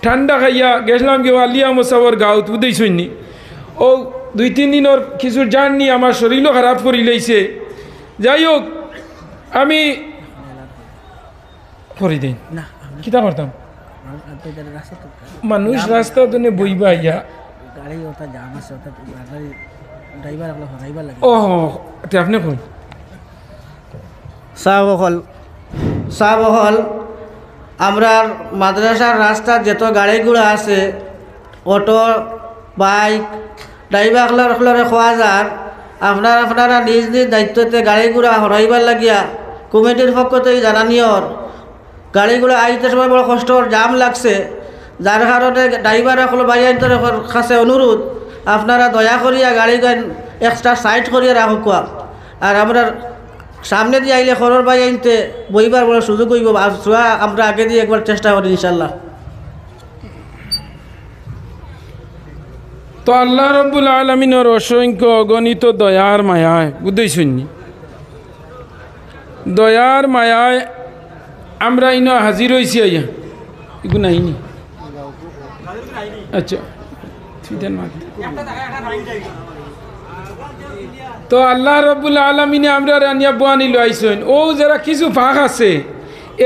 ঠান্ডা খাইয়া গেছিলাম কেউ আলিয়া মোসাবর গাঁত বুঝেছনি ও 2-3 দিনের কিছু জাননি আমার শরীরও খারাপ করে লইছে যাই হোক আমি করে দিন কিতা করতাম মানুষ রাস্তা তো বইবা ইয়া ও আপনি কোন সাবহল আমরা মাদ্রাসার রাস্তা যত গাড়িগুলো আছে অটো বাইক ড্রাইভারগুলোরে খোয়া যার আপনারা নিজ নিজ দায়িত্বতে গাড়িগুলা হরাইবার লাগিয়া কমিটির পক্ষ থেকে জানানিওর গাড়িগুলো আইতে সময় বড় কষ্টর জাম লাগছে যার কারণে ড্রাইভার হলো বাইরের কাছে অনুরোধ আপনারা দয়া করিয়া গাড়িগান এক্সট্রা সাইড করিয়া রাখুক আর আমরা সামনে দিয়ে আইলে খরর বাই আনতে বইবার বড় সুযোগ হইব আমরা আগে দিয়ে একবার চেষ্টা করি ইনশাল্লাহ। তো আল্লাহ রব্বুল আলমিনের অসংখ্য অগণিত দয়ার মায়ায় বুঝেছনি দয়ার মায়ায় আমরা ইনো হাজির হয়েছি আইয়া এগু নাইনি আচ্ছা তো আল্লাহ রব্বুল আলমিনে আমরা রানিয়া বানি লাইছেন ও যারা কিছু ফাঁক আছে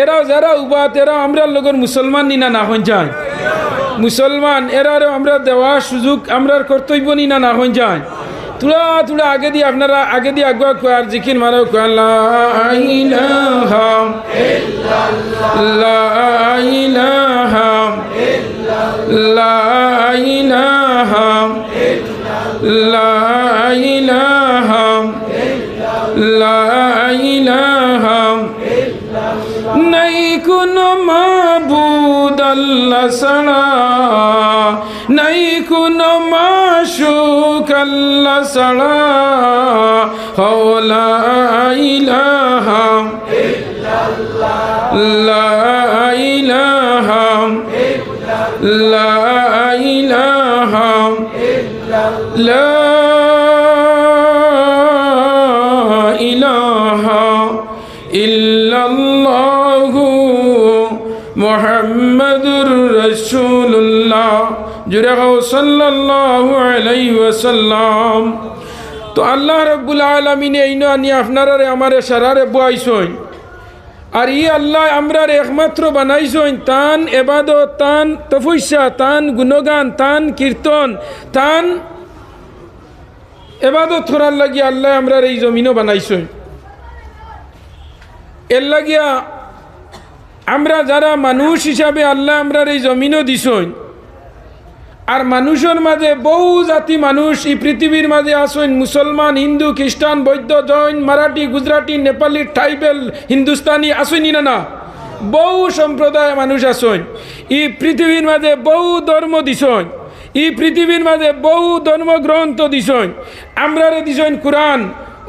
এরাও যারা উবাত এরাও আমরা লগর মুসলমান নিনা না হন যায় মুসলমান এরারও আমরা দেওয়ার সুযোগ আমরার কর্তব্য নিনা না হন যায় তুলা তুলা আগে দিয়ে আপনারা আগে দিয়ে আগুয়া আর জিকির মারো লা ইলাহা ইল্লাল্লাহ লা ইলাহা ইল্লাল্লাহ লা ইলাহা লা ইলাহা নাই কোনো মাবুদ আল্লাহ ছাড়া নাই কোনো মাশুক আল্লাহ ছাড়া লা ইলাহা লা ইলাহা লা ইলাহা লা ইলাহা ইল্লাল্লাহু মুহাম্মাদুর রাসূলুল্লাহ জুরে গাও সাল্লাল্লাহু আলাইহি ওয়াসাল্লাম। তো আল্লাহ রাব্বুল আলামিন এইনো আনি আপনারে আমারে সারারে বয়াইছই আর ই আল্লাহ আমরার একমাত্র বানাইছই তান ইবাদত তান তপস্যা তান গুণগান তান কীর্তন তান ইবাদত করার লাগি আল্লাহ আমরার এই জমিনও বানাইছই এর লাগিয়া আমরা যারা মানুষ হিসাবে আল্লাহ আমরার এই জমিনও দিছই আর মানুষের মাঝে বহু জাতি মানুষ এই পৃথিবীর মাঝে আসেন মুসলমান হিন্দু খ্রিস্টান বৌদ্ধ জৈন মারাঠি গুজরাটি নেপালি ট্রাইবেল হিন্দুস্তানি আসেনি না বহু সম্প্রদায় মানুষ আসেন এই পৃথিবীর মাঝে বহু ধর্ম দিছন এই পৃথিবীর মাঝে বহু ধর্মগ্রন্থ দিছন আমরারে দিছন কোরআন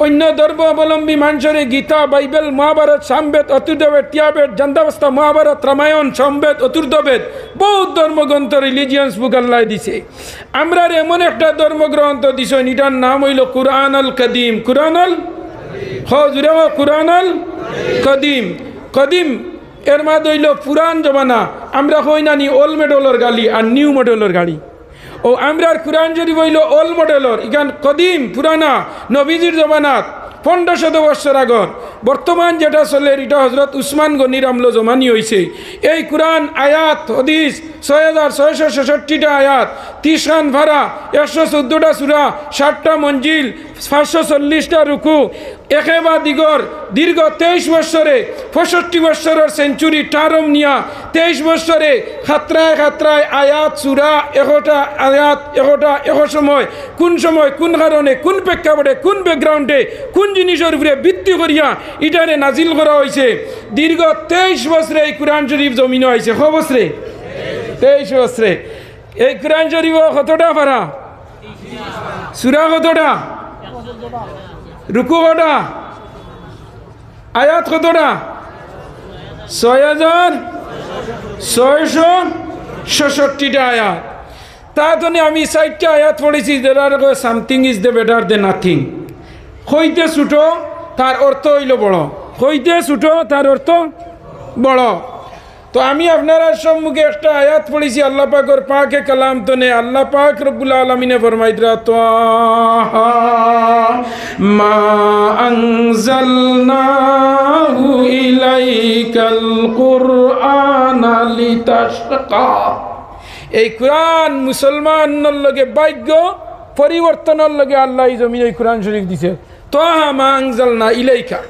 অন্য ধর্মাবলম্বী মানুষের গীতা বাইবেল মহাভারত সামবেদ অতুর্বেদ তিয়াবেদ জান্দাবস্থা মহাভারত রামায়ণ সম্বেদ অতুর্বেদ বহুত ধর্মগ্রন্থ রিলিজিয়ান্স বুক আল্লাহ দিছে আমরা এমন একটা ধর্মগ্রন্থ দিছেন এটার নাম হইল কুরআন আল কদিম কুরআন আল হজুরে কুরআন আল কদিম কদিম এর মাঝে হইল পুরান জমানা আমরা হই নানি ওল্ড মডেলের গাড়ি আর নিউ মডেলের গাড়ি ও আমরার কুরআন শরীফ হইল ওল্ড মডেলের ইখান কদিম পুরানা নবীজির জমানাত 1500 বছর আগর বর্তমান যেটা চলে এটা হজরত উসমান গনির আমলো জমানি হয়েছে এই কুরআন আয়াত হদিস 6666টা আয়াত 30 খান ভাড়া 114টা সূরা 60টা মঞ্জিল 540টা রুকু একেবা দিগর দীর্ঘ 23 বছরে 65 বছরের সেঞ্চুরি টারম নিয়া 23 বছরে খাতরায় খাতরায় আয়াত সূরা 1টা আয়াত 1টা 1 সময় কোন কারণে কোন প্রেক্ষাপটে কোন ব্যাকগ্রাউন্ডে কোন জিনিসের উপরে ভিত্তি করিয়া ইটারে নাজিল করা হয়েছে দীর্ঘ 23 বছরে এই কুরআন শরীফ জমিন হয়েছে ক বছরে 23 বছরে এই কুরআন শরীফ কতটা পারা সূরা কতটা রুকু কটা আয়াত কতটা 6666টা আয়াত তাহলে আমি 60টা আয়াত পড়েছি যেটা something is the better than nothing হইতে ছোটো তার অর্থ হইল বড় হইতে ছোটো তার অর্থ বড় তো আমি আপনারা সম্মুখে একটা আয়াত পড়েছি আল্লাহ পাকের পাকে কালাম তনে আল্লাহ পাক রব্বুল আলামিনে ফরমাইতরা তাহা মা আনজালনাহু ইলাইকাল কুরআনা লিতাশকা। এই কুরআন মুসলমানের লগে ভাগ্য পরিবর্তনের লগে আল্লাহ এই জমিনে এই কুরআন শরীফ দিছে। তাহা মা আনজালনা ইলাইকা,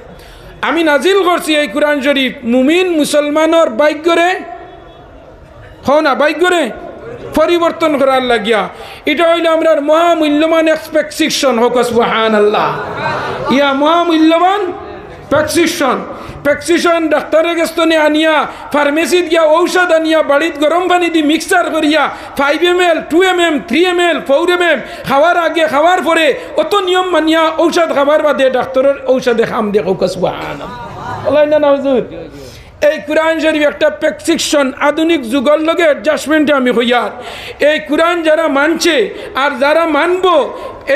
আমি নাজিল করছি এই কুরআন শরীফ মুমিন মুসলমানের ভাগ্যরে না ভাগ্যরে পরিবর্তন করার লাগিয়া। এটা হইল আমরা মহামূল্যবান এক্সপেকটেশন হোক সুবহানাল্লাহ। ইয়া মহামূল্যবান প্রেসক্রিপশন ডাক্তারের কাছে আনিয়া ফার্মেসিত গিয়া ঔষধ আনিয়া বাড়িত গরম পানি দি মিক্সার করিয়া 5 ml 2 ml 3 ml 4 ml খাওয়ার আগে খাওয়ার পরে অত নিয়ম মানিয়া ঔষধ খাবার বাদে ডাক্তারের ঔষধে খাম দিয়ে সুবহানাল্লাহ না হুজুর। এই কুরআন শরীফ একটা প্রেসক্রিপশন, আধুনিক যুগের লগে অ্যাডজাস্টমেন্টে আমি হইয়ার। এই কুরআন যারা মানছে আর যারা মানবো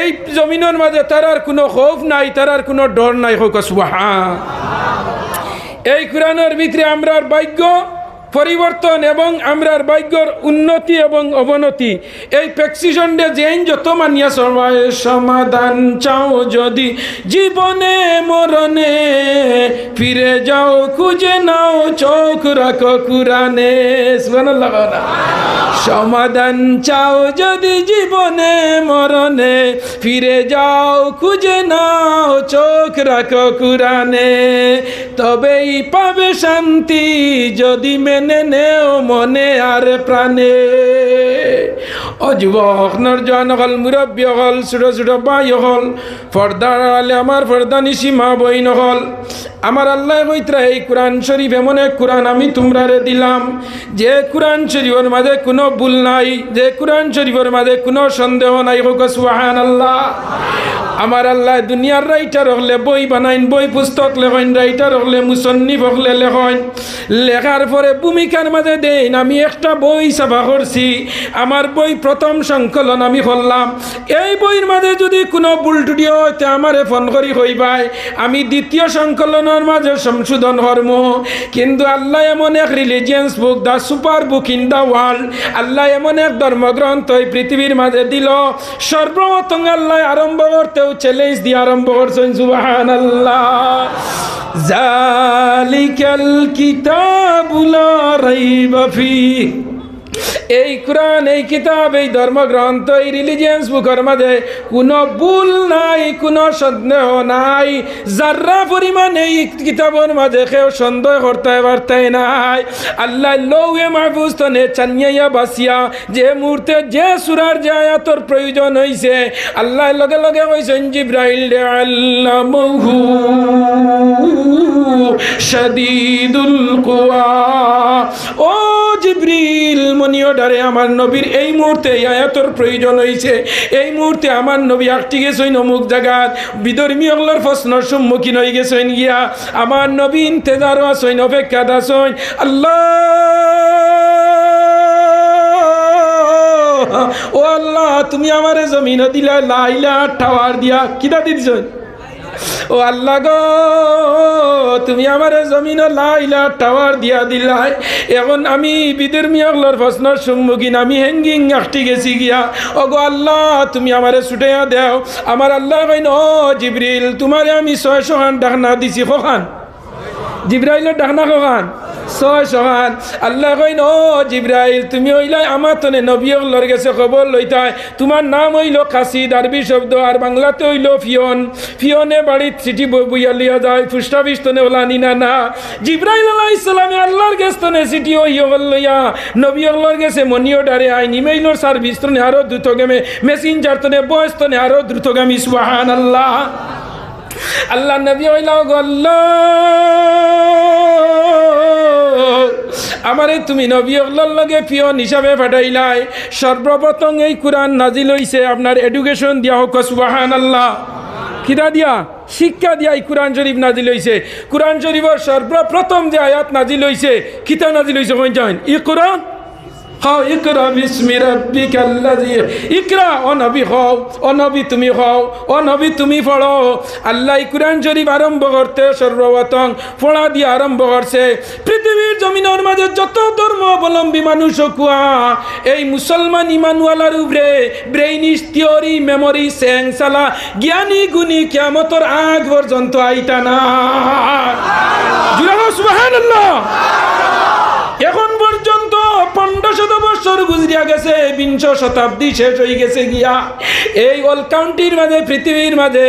এই জমিনের মাঝে তারার কোনো খৌফ নাই, তারার কোনো ডর নাই হোক সুবহান। এই কুরআনের ভিতরে আমরার ভাগ্য পরিবর্তন এবং আমরার ভাগ্যর উন্নতি এবং অবনতি এই প্রেসক্রিপশনটা যেন যত মানিয়া সমাধান চাও যদি জীবনে মরণে ফিরে যাও খুঁজে নাও চোখ রাখো কুরআনে। সুবহানাল্লাহ। সমাধান চাও যদি জীবনে মরণে ফিরে যাও খুঁজে নাও চোখ রাখো কুরআনে, তবেই পাবে শান্তি যদি মেনে নেও মনে আর প্রাণে। ও যুবক নরজন হল, মুরব্বী হল, ছোট ছোট ভাই হল, পর্দার আলে আমার পর্দা নিশি মা বইন হল, আমার আল্লাহ কইতরা এই কুরআন শরীফ এমন এক কুরআন আমি তোমরারে দিলাম যে কুরআন শরীফের মাঝে কোনো ভুল নাই, যে কুরআন শরীফের মাঝে কোনো সন্দেহ নাই হোক সুবহানাল্লাহ। আমার আল্লাহ দুনিয়ার রাইটার হলে বই বানাইন, বই পুস্তক লেখেন, রাইটার হলে মুসন্নিফ হলে লেখেন, লেখার পরে ভূমিকার মাঝে দেন। আমি একটা বই ছাপা করছি, আমার বই প্রথম সংকলন আমি করলাম, এই বইয়ের মাঝে যদি কোনো ভুল টুটি হয় তে আমারে ফোন করি হইবাই, আমি দ্বিতীয় সংকলনের মাঝে সংশোধন করব। কিন্তু আল্লাহ এমন এক religious book, the super book in the world, আল্লাহ এমন এক ধর্মগ্রন্থ এই পৃথিবীর মাঝে দিল। সর্বপ্রথম আল্লাহ আরম্ভ করতেও চ্যালেঞ্জ দিয়ে আরম্ভ করছেন সুবহানাল্লাহ। জালিকাল কিতাবু লা রাইবা ফীহি, এই কুরআন, এই কিতাব, এই ধর্মগ্রন্থ, এই রিলিজিয়ান্স বুকের মাঝে কোনো ভুল নাই, কোনো সন্দেহ নাই। যারা পরিমাণ এই কিতাবের মাঝে কেউ সন্দেহ করতে পারতে নাই। আল্লাহ লৌহে মাহফুজ তনে চানিয়া বাসিয়া যে মুহূর্তে যে সূরার যে আয়াতর প্রয়োজন হইছে আল্লাহ লগে লগে কইছেন জিবরাইল আল্লামাহু শাদীদুল কুওয়া, ও জিবরিল মনিও ডারে আমার নবীর এই মুহূর্তে এই আয়াতর প্রয়োজন হইছে, এই মুহূর্তে আমার নবী আটটি গেছেন অমুক জায়গাত, বিধর্মী হলার প্রশ্নের সম্মুখীন হয়ে গেছেন গিয়া, আমার নবী ইন্তেজারও আছেন, অপেক্ষা আছেন। আল্লাহ ও আল্লাহ তুমি আমারে জমিন দিলা লাইলা টাওয়ার দিয়া কিতা দিছেন, ও আল্লাহ গো তুমি আমার জমিন লাইলা টাওয়ার দিয়া দিলাই, এখন আমি বিধর্মী হলার প্রশ্নের সম্মুখীন, আমি হ্যাঙ্গিং আটটি গেছি গিয়া, ও গো আল্লাহ তুমি আমারে ছুটাইয়া দেও। আমার আল্লাহ কইন ও জিবরিল তোমারে আমি 600 খান ডাকনা দিছি, কখান জিবরাইলের ডাকনা কখান 600 খান। আল্লাহ কইন ও জিবরাইল তুমি হইলাই আমার তনে নবী হলার গেছে খবর লইতাই, তোমার নাম হইল কাসিদ, আরবি শব্দ, আর বাংলাতে হইল ফিয়ন। ফিয়নে বাড়ির চিঠি বইয়া লিয়া যায়, ফুস্টা বিস্তনে ওলা নিনা না। জিবরাইল আলাইহিস সালামে আল্লাহর গেছে তনে চিঠি হইয়া লইয়া নবী হলার গেছে মনিও ডারে আইন, ইমেইলর সার্ভিস তনে আরো দ্রুতগামী, মেসেঞ্জার তনে বয়স তনে আরো দ্রুতগামী সুবহানাল্লাহ। আল্লাহ নবী হইলা গো আল্লাহ আমারে তুমি নবী হলার লগে পিয়ন হিসাবে পাঠাইলাই। সর্বপ্রথম এই কুরআন নাজিল হইছে আপনার এডুকেশন দিয়া হোক সুবহানাল্লাহ, কিতা দিয়া শিক্ষা দিয়া এই কুরআন শরীফ নাজিল হইছে। কুরআন শরীফের সর্বপ্রথম যে আয়াত নাজিল হইছে, কিতা নাজিল হইছে কোন জানেন? ইকরা খাও ইকরা বিসমি রাব্বিকাল্লাযী ইকরা ও নবী খাও ও নবী তুমি খাও ও নবী তুমি পড়ো আল্লাহ কুরআন শরীফ আরম্ভ করতে সর্বপ্রথম পড়া দিয়ে আরম্ভ করছে পৃথিবীর জমিনের মাঝে যত ধর্ম অবলম্বী মানুষ কুয়া এই মুসলমান ইমানওয়ালার উপরে ব্রেইনিস থিওরি মেমোরি সেন্সালা জ্ঞানী গুণী কিয়ামতের আগ পর্যন্ত আইতা না জুড়ে সুবহানাল্লাহ এখন পর্যন্ত 1500 বছর গুজরিয়া গেছে 20 শতাব্দী শেষ হয়ে গেছে গিয়া এই অল কাউন্টির মাঝে পৃথিবীর মাঝে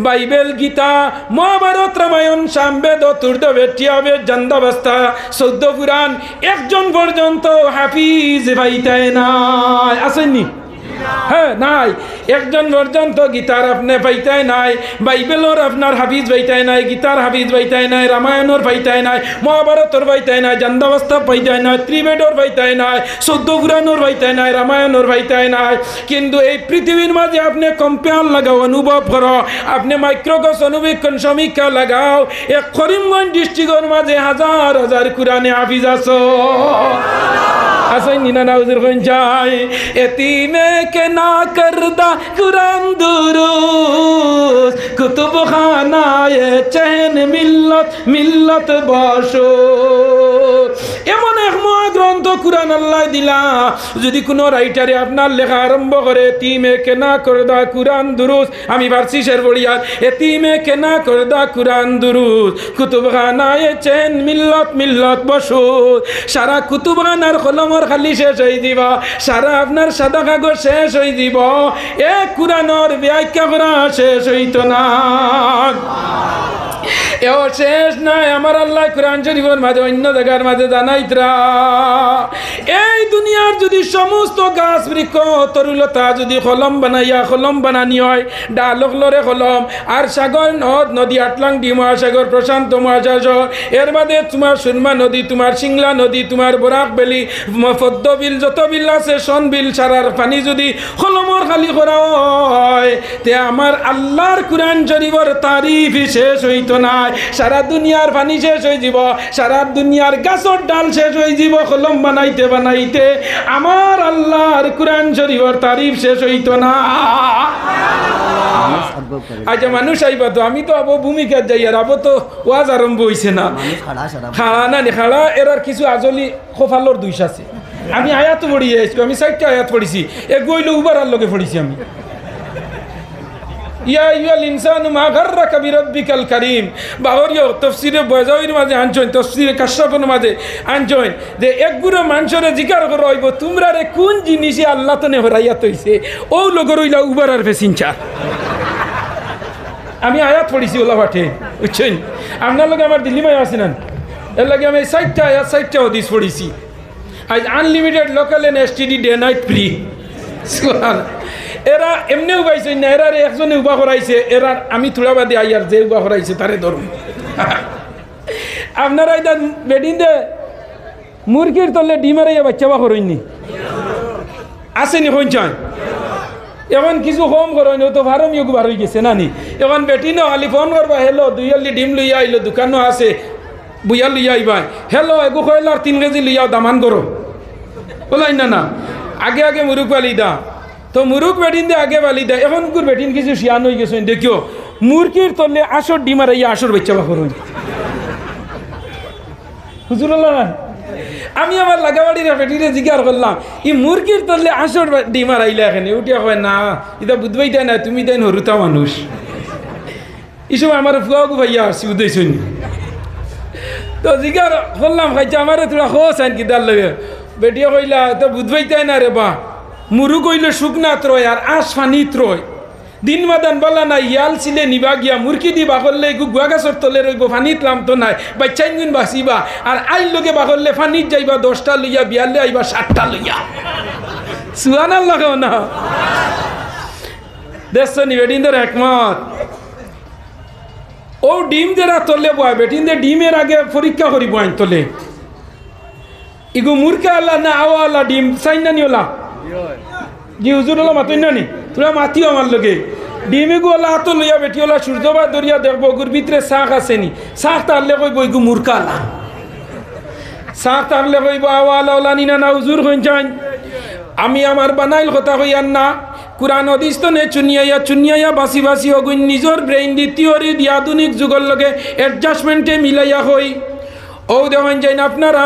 বাইবেল গীতা মহাভারত রামায়ণ সামবেদ অথর্ব বেটিয়াবেদ জান্দাবস্থা 14 পুরাণ একজন পর্যন্ত হাফিজ পাইতায় নাই আসেননি হ্যাঁ নাই একজন পর্যন্ত গীতার আপনি পাইতাই নাই বাইবেলর আপনার হাফিজ পাইতাই নাই গীতার হাফিজ পাইতাই নাই রামায়ণর পাইতাই নাই মহাভারতর পাইতাই নাই জান্দাবস্থা পাইতাই নাই ত্রিবেদর পাইতাই নাই 14 পুরাণর পাইতাই নাই রামায়ণর পাইতাই নাই কিন্তু এই পৃথিবীর মাঝে আপনি কম্পেয়ার লাগাও অনুভব করো আপনি মাইক্রোকস অনুবীক্ষণ সমীক্ষা লাগাও এক করিমগঞ্জ ডিস্ট্রিক্টের মাঝে হাজার হাজার কুরআনে হাফিজ আছো আসেন নিনা নাউজুর কোন চাই এতিমে কে না করদা কুরআন দুরুস কুতুব খানায়ে চেন মিল্লত মিল্লত বসো এমন এক মহাগ্রন্থ কুরআন আল্লাহ দিলা যদি কোনো রাইটারে আপনার লেখা আরম্ভ করে এতিমে কে না করদা কুরআন দুরুস আমি ফারসি শের পড়িয়া এতিমে কে না করদা কুরআন দুরুস কুতুব খানায়ে চেন মিল্লত মিল্লত বসো সারা কুতুব খানার কলম খালি শেষ হয়ে দিব সারা আপনার সাদা কাগজ শেষ হয়ে দিব এক কুরআনের ব্যাখ্যা করা শেষ হইতো না এও শেষ নাই আমার আল্লাহ কুরআন শরীফের মাঝে অন্য জায়গার মাঝে জানাইতরা এই দুনিয়ার যদি সমস্ত গাছ বৃক্ষ তরুলতা যদি কলম বানাইয়া কলম বানানি হয় ডালকলরে কলম আর সাগর নদ নদী আটলান্টি মহাসাগর প্রশান্ত মহাসাগর এর বাদে তোমার সুরমা নদী তোমার সিংলা নদী তোমার বরাক বেলি পদ্ম বিল যত বিল আছে সন বিল সারার পানি যদি কলমর খালি করা হয় তে আমার আল্লাহর কুরআন শরীফের তারিফ শেষ হইতো না সারা দুনিয়ার পানি শেষ হয়ে যাব সারা দুনিয়ার গাছের ডাল শেষ হয়ে যাব কলম বানাইতে বানাইতে আমার আল্লাহর কুরআন শরীফের তারিফ শেষ হইতো না আচ্ছা মানুষ আইবা তো আমি তো আবো ভূমিকা যাই আর আবো তো ওয়াজ আরম্ভ হইছে না খাড়া না খাড়া এরার কিছু আজলি খোফালোর দুইশ আছে আমি আয়াত পড়িয়ে আসছি আমি 4টা আয়াত পড়িছি এ গইল উবারার লগে পড়িছি আমি ইয়া আইয়ুহাল ইনসানু মা গাররাকা বিরাব্বিকাল কারীম বাহরিয় তাফসীরে বয়জাউইর মাঝে আনছন তাফসীরে কাশফের মাঝে আনছন যে একগুলো মানুষরে জিকার করে হইব তোমরা রে কোন জিনিসে আল্লাহ তনে হরাইয়া তইছে ও লগর হইলা উবারার ফেসিনচা আমি আয়াত পড়িছি ওলা পাঠে বুঝছেন আপনার লগে আমার দিল্লি মাই আছে না এর লাগে আমি 4টা আয়াত 4টা হাদিস পড়িছি আজ unlimited local and STD day night free এরা এমনি উবাইছে না এরা একজনে উবা করাইছে এরা আমি থোড়া বাদে আইয়ার যে উবা করাইছে তারে ধরুন আপনারা এটা বেডিন দে মুরগির তলে ডিমারাইয়া বাচ্চা বা করেননি আসেনি কইছেন এখন কিছু কম করেন তো ভারম ইয়োগ বার হয়ে গেছে নানি এখন বেটি না আলি ফোন করবা হেলো 2 আলি ডিম লইয়া আইলো দোকানও আছে বুইয়া লইয়া আইবা হেলো এগু কইল আর 3 কেজি লইয়া দামান করো বলাই না না আগে আগে মুরুক বালি দা তো মুরুক বেটিন দে আগে বালি দা এখন গুর বেটিন কিছু শিয়ান হয়ে গেছে দেখিও মুরগির তলে আসর ডিমারাইয়া আসর বাচ্চা বা করুন হুজুরাল্লাহ আমি আমার লাগাবাড়ির বেটিরে জিজ্ঞার করলাম ই মুরগির তলে আসর ডিমার আইলা এখানে উঠিয়া হয় না এটা বুঝবাই দেয় না তুমি দেন হরুতা মানুষ এইসব আমার ফুয়াগু ভাইয়া আসছি উদয়ছন তো জিজ্ঞার করলাম খাইছে আমার তোরা খোঁজ আন কি তার লগে বেটিয়া কইলা তো বুঝবাই দেয় না রে বা মুরু কইলে শুকনা ত্রয় আর আশ ফানি ত্রয় দিন মাদান বলা না ইয়াল ছিলে নিবা গিয়া মুরগি দিবা করলে গুয়া গাছর তলে রইব ফানিত লাম তো নাই বাচ্চাইন গুণ বাঁচিবা আর আইল লগে বা করলে ফানিত যাইবা 10টা লইয়া বিয়ালে আইবা 7টা লইয়া সুবহানাল্লাহ লাগাও না দেখছ নি বেটিনদের একমত ও ডিম যারা তলে বয় বেটিনদের ডিমের আগে পরীক্ষা করিব আইন তলে ইগো মুরগা আল্লাহ না আওয়া আল্লাহ ডিম চাইনা নিওলা জি হুজুর আল্লাহ মাতুই না নি তোরা মাতিও আমার লগে ডিমে গোলা হাত লইয়া বেটিওলা সূর্যবা দরিয়া দেখবো গুর ভিতরে শাক আছে নি শাক তাহলে কইব ইগু মুরগা আল্লাহ সাক থাকলে কইব আওয়ালা ওলা নিনা না হুজুর কইন আমি আমার বানাইল কথা কইয়ান না কুরআন হাদিস তো নে চুনিয়াইয়া বাসি বাসি অগুন নিজর ব্রেইন দি থিওরি দি আধুনিক যুগের লগে অ্যাডজাস্টমেন্টে মিলাইয়া হই ও দেখেন যাই না আপনারা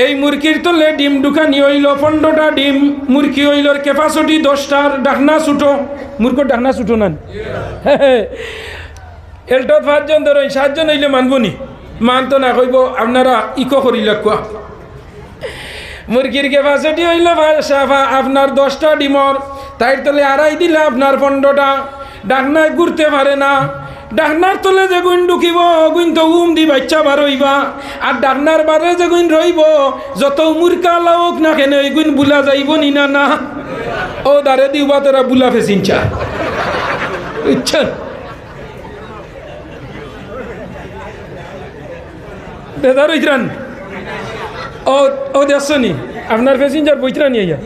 এই মুরগির তলে ডিম ঢুকানি হইল 15টা ডিম মুরগি হইলর ক্যাপাসিটি 10টার ডাকনা ছুটো মুরগির ডাকনা ছুটো না এলটো 5 জন ধরেন 7 জন হইলে মানবনি মানতো না কইব আপনারা ইকো করিল কোয়া মুরগির ক্যাপাসিটি হইল আপনার 10টা ডিমর তাই তলে আড়াই দিলে আপনার 15টা ডাকনায় ঘুরতে পারে না ডাকনার তলে যে গুণ ঢুকিব গুণ তো দি বাচ্চা বার হইবা আর ডাকনার বারে যে গুণ রইব যত মুরকা লাওক না কেন ওই গুণ বুলা যাইব নি না না ও দারে দিবা তোরা বুলা ফেসিনচা বুঝছেন বেদার হইতরান ও দেখছনি আপনার প্যাসেঞ্জার বইতরা নিয়ে যা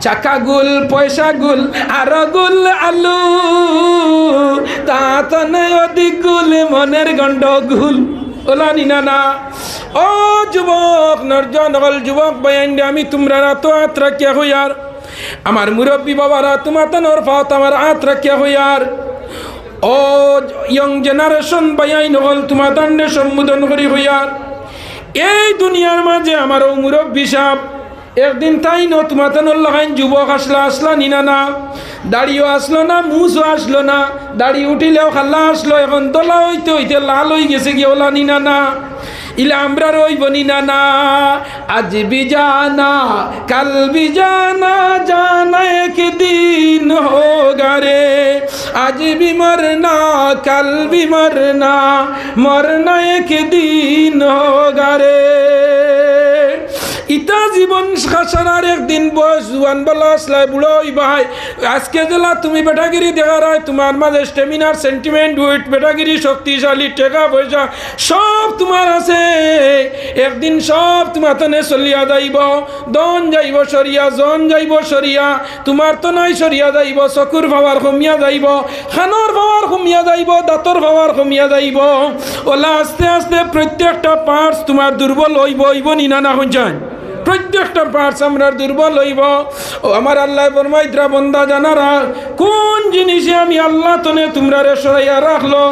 চাকা গুল পয়সা গুল আর গুল আলু তা অধিক গুল মনের গন্ডগুল ওলা নিনা না ও যুবক নরজন হল যুবক বয়ান আমি তোমরা তো হাত রাখিয়া হইয়ার আমার মুরব্বী বাবারা তোমার তো নর ফাত আমার হাত রাখিয়া হইয়ার ও ইয়ং জেনারেশন বয়ান হল তোমার দণ্ডে সম্বোধন করি হইয়ার এই দুনিয়ার মাঝে আমার মুরব্বী সাহেব একদিন তাই ন তোমার লাগাইন যুবক আসলা নিনা না দাড়িও আসলো না মুছও আসলো না দাড়ি উঠিলেও খাল্লা আসলো এখন দলা হইতে হইতে লাল হয়ে গেছে কি ওলা নিনা না ইলা আমরা রইব নিনা না আজ বি জানা কাল বি জানা জানা একদিন হোগা রে আজ বি মরনা কাল বি মরনা মরনা একদিন হোগা রে ইতা জীবন সারার একদিন বয়স জুয়ান বলা আসলাই বুড়ো ভাই আজকে জেলা তুমি বেটাগিরি দেখার হয় তোমার মাঝে স্টেমিনার সেন্টিমেন্ট উইট বেটাগিরি শক্তিশালী টাকা পয়সা সব তোমার আছে একদিন সব তোমার তনে চলিয়া যাইব দন যাইব সরিয়া জন যাইব সরিয়া তোমার তো নাই সরিয়া যাইব চকুর ভাবার কমিয়া যাইব খানোর ভাবার কমিয়া যাইব দাঁতর ভাবার কমিয়া যাইব ওলা আস্তে আস্তে প্রত্যেকটা পার্টস তোমার দুর্বল হইব নিনা না হইছেন প্রত্যেকটা পার্টস আমরা দুর্বল হইব ও আমার আল্লাহ ফরমাইতরা বন্দা জানারা কোন জিনিসে আমি আল্লাহ তনে তোমরা রে সরাইয়া রাখলো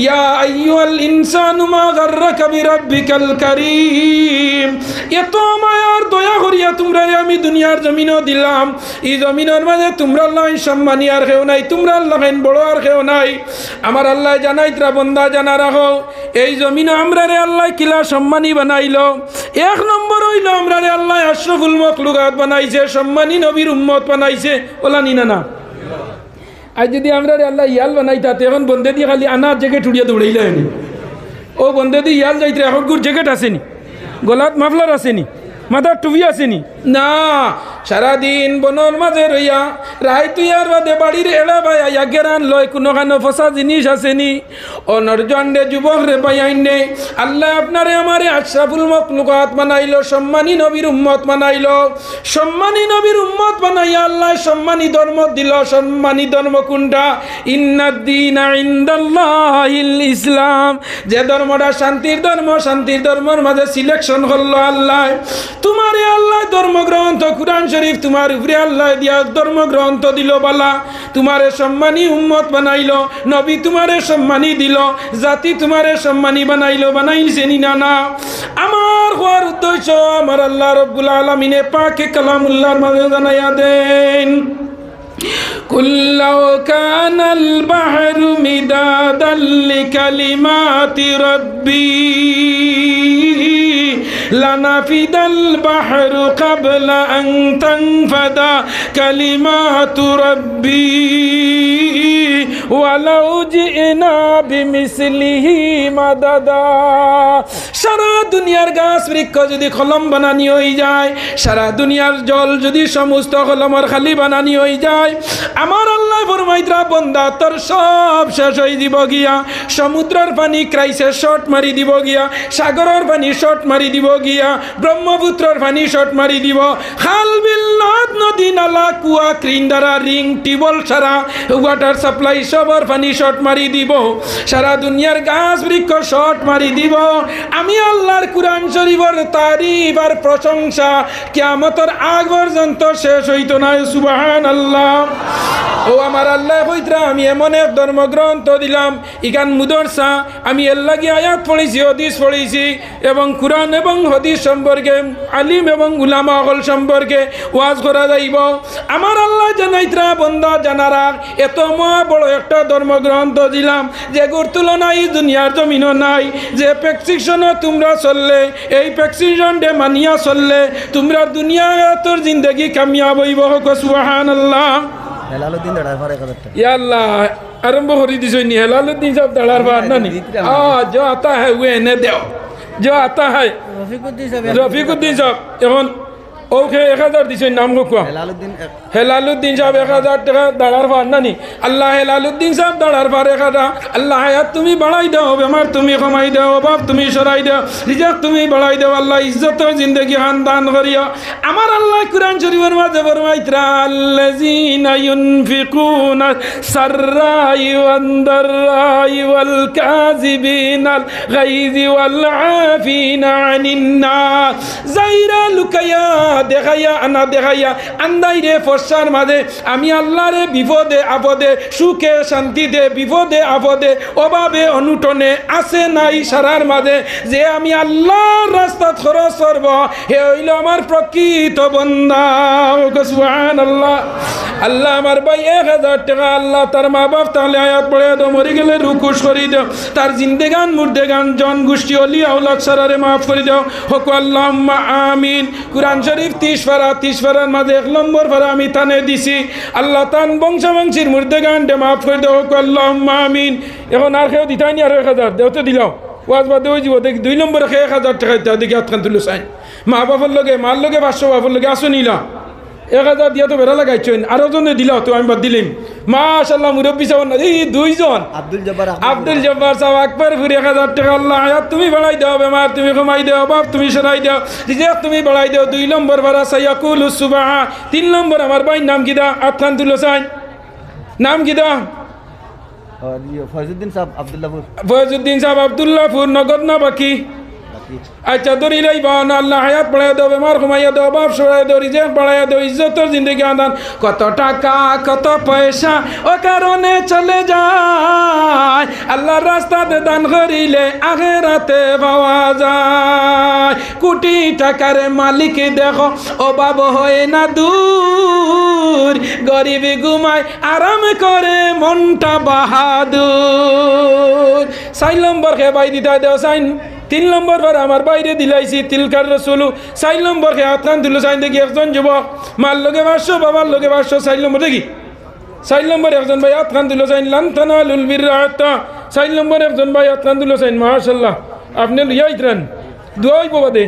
ইয়া আইয়ুল ইনসানু মা গাররাকা বিরাব্বিকাল কারীম এত মায়ার দয়া করিয়া তোমরা আমি দুনিয়ার জমিনও দিলাম এই জমিনের মাঝে তোমরা আল্লাহ সম্মানী আর কেউ নাই তোমরা আল্লাহ বড় আর কেউ নাই আমার আল্লাহ জানাইতরা বন্দা জানা রাখো এই জমিনও আমরা রে আল্লাহ কিলা সম্মানী বানাইলো এক নম্বর হইল আমরা রে আল্লাহ আশরাফুল মাখলুকাত বানাইছে সম্মানী নবীর উম্মত বানাইছে ওলা নিনা না আজ যদি আমরা আল্লাহ ইয়াল বানাইতা এখন বন্ধে দিয়ে খালি আনার জ্যাকেট উড়িয়ে দৌড়াইলে হয়নি ও বন্ধে দিয়ে ইয়াল যাইতে এখন গুড় জ্যাকেট আসেনি গলাত মাফলার আসেনি মাথার টুপি আসেনি না সারাদিন বনর মাঝে রইয়া রায় তুই আর বাদে বাড়ির এড়া ভাই আইয়া গেরান লয় কোনো কানো ফসা জিনিস আসেনি অনর্জন্ডে যুবক রে পাইয়াইনে আল্লাহ আপনারে আমারে আশরাফুল মাখলুকাত বানাইলো সম্মানী নবীর উম্মত বানাইলো সম্মানী নবীর উম্মত বানাইয়া আল্লাহ সম্মানী ধর্ম দিল সম্মানী ধর্ম কোনটা ইন্নাদ্দীনা ইনদাল্লাহিল ইসলাম যে ধর্মটা শান্তির ধর্মের মাঝে সিলেকশন করলো আল্লাহ তোমারে আল্লাহ ধর্মগ্রন্থ কুরআন শরীফ তোমার উপরে আল্লাহ দিয়া ধর্মগ্রন্থ দিল বালা তোমারে সম্মানী উম্মত বানাইলো নবী তোমারে সম্মানী দিল জাতি তোমারে সম্মানী বানাইছে নিনা না আমার হওয়ার উদ্দেশ্য আমার আল্লাহ রব্বুল আলামিনে পাকে কালামুল্লাহর মাঝে জানাইয়া দেন কুল লাউ কানাল বাহরু মিদাদাল লিকালিমাতি রাব্বি লানাফিদাল বাহরু ক্বাবলা আন তানফাদা কালিমাতু রাব্বি ওয়ালাউ জিনা বিমিসলিহি মাদাদা সারা দুনিয়ার গাছ বৃক্ষ যদি কলম বানানি হয়ে যায় সারা দুনিয়ার জল যদি সমস্ত কলমের খালি বানানি হয়ে যায় আমার আল্লাহ ফরমাইতরা বন্দা তোর সব শেষ হয়ে দিব গিয়া সমুদ্রের পানি ক্রাইসে শট মারি দিব গিয়া সাগরের পানি শট মারি দিব গিয়া ব্রহ্মপুত্রের পানি শট মারি দিব খাল বিল নদ নদী নালা কুয়া ক্রিন্দারা রিং টিবল সারা ওয়াটার সাপ্লাই সাগর পানি শর্ট মারি দিব, সারা দুনিয়ার গাছ বৃক্ষ শর্ট মারি দিব। আমি আল্লাহর কুরআন শরীফের তারিফ আর প্রশংসা কিয়ামতের আগ পর্যন্ত শেষ হইতো না। সুবহানাল্লাহ। ও আমার আল্লাহ কইতরা আমি এমন এক ধর্মগ্রন্থ দিলাম, ইখান মুদরসা আমি এর লাগি আয়াত পড়েছি, হাদিস পড়েছি এবং কুরআন এবং হাদিস সম্পর্কে আলিম এবং উলামা হল সম্পর্কে ওয়াজ করা যাইব। আমার আল্লাহ জানাইতরা বন্দা জানারা এত বড় একটা ধর্মগ্রন্থ দিলাম যে গুর তুলনা এই দুনিয়ার জমিনও নাই। যে প্রেসক্রিপশনও তোমরা চললে, এই প্রেসক্রিপশনটা মানিয়া চললে তোমরা দুনিয়া তোর জিন্দগি কামিয়াব হইব। সুবহানাল্লাহ। হেলালুদ্দিন দাঁড়ার পর 1000 টাকা या अल्लाह आरंभ हो रही थी हेलालुद्दीन साहब दलार बार ना नहीं जो आता है वे ने दो जो आता है रफीकुद्दीन साहब এখন ওকে 1000 দিছেন নাম কোয়া হেলালুদ্দিন সাহেব 1000 টাকা দাঁড়ার ভার নানি আল্লাহ হেলালুদ্দিন সাহেব দাঁড়ার ভার 1000 আল্লাহ হায়াত তুমি বাড়াই দাও, বেমার তুমি কমাই দাও, অভাব তুমি সরাই দাও, রিজিক তুমি বাড়াই দাও। আল্লাহ ইজ্জতের জিন্দেগি হান দান করিও। আমার আল্লাহ কুরআন শরীফের মাঝে ফরমাইতরা আল্লাযিনা ইউনফিকুনা সাররাই ওয়ান দাররাই ওয়াল কাযিবিনাল গায়জি ওয়াল আফিনা আনিন নাস। যাইরা লুকায়া দেখাইয়া আনা দেখাইয়া আন্দাই রে ফসার মাঝে আমি আল্লাহ রে বিপদে আপদে সুখে শান্তিতে বিপদে আপদে অভাবে অনুটনে আছে নাই সারার মাঝে যে আমি আল্লাহর রাস্তাত খরচ করব, হে হইল আমার প্রকৃত বান্দা। সুবহানাল্লাহ। আল্লাহ আমার ভাই 1000 টাকা আল্লাহ তার মা বাপ তাহলে আয়াত পড়ে দাও, মরে গেলে রুকুশ করি দাও, তার জিন্দেগান মুর্দেগান জন গোষ্ঠী অলি আউলাদ সারারে মাফ করে দাও। হক আল্লাহুম্মা আমিন। কুরআন শরীফ 30 পারার মাঝে 1 নম্বর পারা আমি তানে দিছি। আল্লাহ তান বংশাবংশীর মুর্দেগান ডে মাফ করে দাও। হক আল্লাহুম্মা আমিন। এখন আর কেউ দিতাইনি আর 1000 দেওতে দিলাও ওয়াজ বাদে ওই যাব দেখি 2 নম্বরে 1000 টাকা দিতে দেখি হাতখান তুলো চাই মা বাবার লগে মার লগে 500 বাবার লগে আসো নিলা 1000 দিয়া তো বেড়া লাগাইছেন আরো জনে দিলাও তো আমি বাদ দিলাম। মাশাআল্লাহ মুরব্বী সাহেব না এই 2 জন আব্দুল জব্বার সাহেব আকবর ফুরি 1000 টাকা আল্লাহ হায়াত তুমি বাড়াই দাও, বেমার তুমি কমাই দাও, বাপ তুমি সরাই দাও, রিজিক তুমি বাড়াই দাও। 2 নম্বর বারা সাইয়াকুলু সুবহা। 3 নম্বর আমার ভাই নাম কি দা আতখান তুলো চাই নাম কি দা ফয়জুদ্দিন সাহেব আব্দুল্লাহপুর। ফয়জুদ্দিন সাহেব আব্দুল্লাহপুর নগদ না বাকি? আচ্ছা দরি লাই বান আল্লাহ হায়াত বাড়াই দাও, বেমার কমাইয়া দাও, বাপ সরাই দাও, রিজিক বাড়াইয়া দাও, ইজ্জতের জিন্দেগি আদান। কত টাকা কত পয়সা ও কারণে চলে যায়, আল্লাহর রাস্তাতে দান করিলে আখিরাতে পাওয়া যায়। কোটি টাকার মালিক দেখো অভাব হয় না দূর, গরিবি ঘুমায় আরাম করে মনটা বাহাদুর। 4 নম্বর খে বাই দিতে দেও সাইন। 3 নম্বর পর আমার বাইরে দিলাইছি তিলকার রসুলু। 4 নম্বর খে হাতখান তুলো চাই দেখি একজন যুবক মার লগে 500 বাবার লগে 500। 4 নম্বর দেখি 4 নম্বর একজন ভাই হাতখান তুলো চাই লান তানালুল বিররা হাত্তা। 4 নম্বর একজন ভাই হাতখান তুলো চাই মাশাআল্লাহ আপনি লইয়াইতরেন দোয়া হইব বাদে।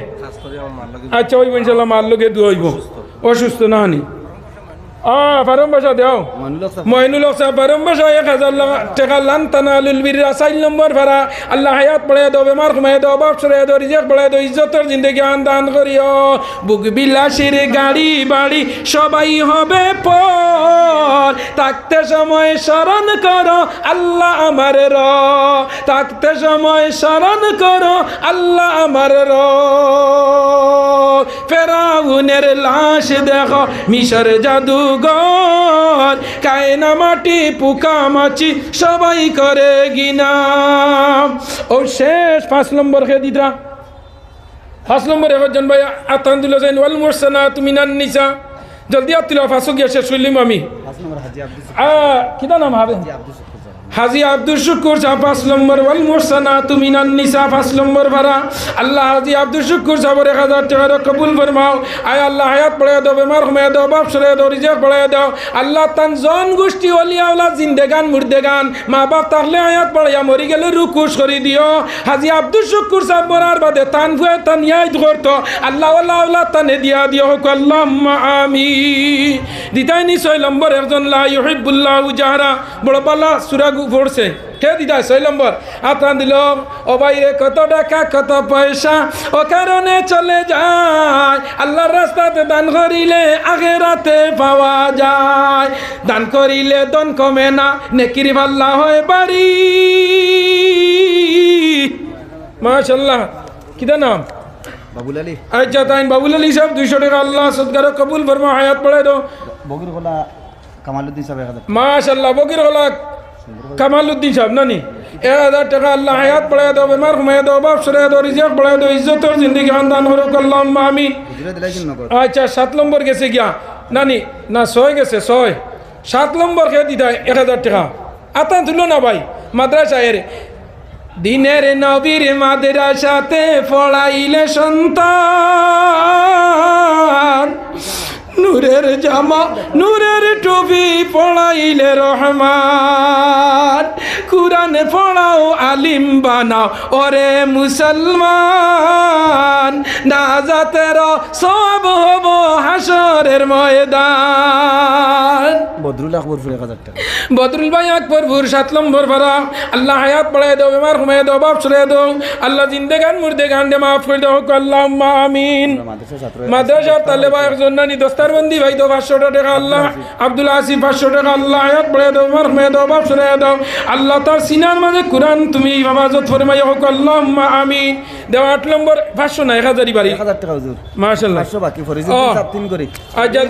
আচ্ছা ওই ইনশাআল্লাহ মার লগে দোয়া হইব অসুস্থ না নি। ফারম বাসা দেও মইনুল হক সাহেব ফারম বাসা 1000 টাকা লান তানালুল বিররা। 4 নম্বর ভাড়া আল্লাহ হায়াত বাড়াইয়া দাও, বেমার কমাইয়া দাও, বাপ সরাইয়া দাও, রিজিক বাড়াইয়া দাও, ইজ্জতের জিন্দেগি দান করিও। বুক বিলাসের গাড়ি বাড়ি সবাই হবে পর, থাকতে সময় স্মরণ করো আল্লাহ আমার র, থাকতে সময় স্মরণ করো আল্লাহ আমার র। ফেরাউনের লাশ দেখো মিশর জাদুঘর, কায়না মাটি পোকা মাছি সবাই করে গিনাম। ও শেষ 5 নম্বর খে দিদরা। 5 নম্বর একজন ভাই আতান দিল যাইন ওয়াল মুরসানাত মিনান নিসা। জলদি আতিলা ফাসো গিয়া শেষ হইলাম আমি। 5 নম্বর হাজি আব্দুল কিটা নাম হবে হাজি আব্দুল শুকুর সাহেব 5 নম্বর ওয়াল মুরসানাতু মিনান নিসা 5 নম্বর ভাড়া আল্লাহ হাজি আব্দুল শুকুর সাহেবের 1000 টাকা কবুল ফরমাও। আয় আল্লাহ হায়াত বাড়াইয়া দাও, বেমার কমাইয়া দাও, বাপ সরাইয়া দাও, রিজিক বাড়াইয়া দাও। আল্লাহ তান জন গোষ্ঠী ওলিয়া আওলাদ জিন্দেগান মুর্দেগান মা বাপ তাহলে হায়াত বাড়াইয়া মরি গেলে রুকুশ করে দিও। হাজি আব্দুল শুকুর সাহেব মরার বাদে তান ফুয়ে তান ইয়াদ করতো আল্লাহ ওয়ালা আওলাদ তানে দিয়া দিও। হোক আল্লাহুম্মা আমিন। দিতাইনি 6 নম্বর একজন লা ইউহিব্বুল্লাহু জাহরা বড় বালা সূরা পড়ছে কে দিদা 6 নম্বর আতান দিল ও ভাই রে কত টাকা কত পয়সা ও কারণে চলে যায় আল্লাহর রাস্তাতে দান করিলে আখিরাতে পাওয়া যায় দান করিলে দন কমে না নেকির পাল্লা হয় বাড়ি মাশাআল্লাহ কিদা নাম বাবুল আলী আচ্ছা তাইন বাবুল আলী সাহেব 200 টাকা আল্লাহ সদকার কবুল ফরমা হায়াত পড়ে দাও বগির খোলা কামালউদ্দিন সাহেব 1000 মাশাআল্লাহ বগির হলা কামালউদ্দিন সাহেব নানি 1000 টাকা আল্লাহ হায়াত পড়ে দাও বেমার ঘুমায় দাও বাপ সরে দাও রিজিক পড়ে দাও ইজ্জতর জিন্দেগি খানদান করুক আল্লাহুম্মা আমিন হুজুরে দিলাইছেন নগদ আচ্ছা 7 নম্বর গেছে গিয়া নানি না 6 গেছে 6 7 নম্বর কে দিদা 1000 টাকা আতা তুলো না ভাই মাদ্রাসা এর দিনের নবীর মাদ্রাসাতে পড়াইলে সন্তান নূরের জামা নূরের টুপি পড়াইলে রহমান কুরআন পড়াও আলিম বানাও ওরে মুসলমান নাজাতের সব হব হাসরের ময়দান বদরুল আকবরপুর 1000 টাকা বদরুল ভাই আকবরপুর 7 নম্বর ভাড়া আল্লাহ হায়াত পড়ায় দাও বেমার ঘুমায় দাও বাপ সরে দাও আল্লাহ জিন্দেগান মুর্দেগান দে মাফ করে দাও আল্লাহুম্মা আমিন মাদ্রাসা ছাত্র মাদ্রাসার তালেবা একজন নানি দস্তারবন্দি ভাই তো 500 টাকা আল্লাহ আব্দুল আসিফ 500 টাকা আল্লাহ হায়াত পড়ায় দাও বেমার ঘুমায় দাও বাপ সরে দাও আল্লাহ তার সিনার মাঝে কুরআন তুমি হিফাজত ফরমাইয়া হোক আল্লাহুম্মা আমিন দেও 8 নম্বর 500 না 1000 বাড়ি 1000 টাকা হুজুর মাশাআল্লাহ 500 বাকি ফরিদুদ্দিন সাহেব 3 করি আচ্ছা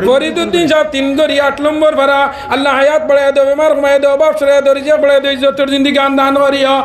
ফরিদুদ্দিন সাহেব 3 করি 8 নম্বর ভাড়া আল্লাহ হায়াত পড়ায় দাও বেমার ঘুমায় দাও বাপ সরে দাও রিজিক পড়ায় দাও ইজ্জতের জিন্দেগি দান করিও